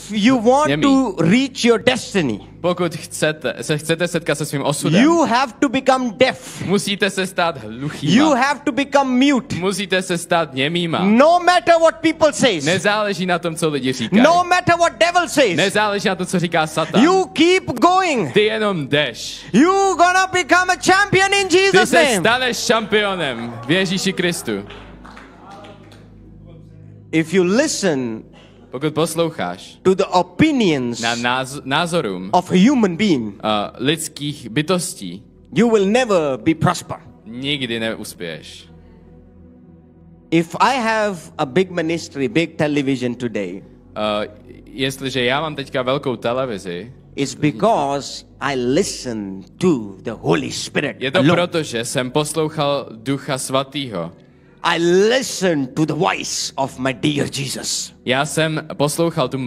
If you want to reach your destiny, Pokud se chcete setkat se svým osudem, you have to become deaf. musíte se stát hluchýma. You have to become mute. Musíte se stát němýma. No matter what people say. Nezáleží na tom, co lidi říkají. No matter what devil says. Nezáleží na tom, co říká Satan. You keep going. Ty jenom jdeš. You gonna become a champion in Ty Jesus' se name. staneš šampionem v Ježíši Kristu. If you listen Pokud posloucháš to the opinions na názorům of a human being, lidských bytostí, you will never be prosper. nikdy neuspěješ. If I have a big ministry, big television today, Jestliže já mám teďka velkou televizi, it's because I listen to the Holy Spirit. je to alone. proto, že jsem poslouchal Ducha Svatýho. I listen to the voice of my dear Jesus. Já jsem poslouchal tu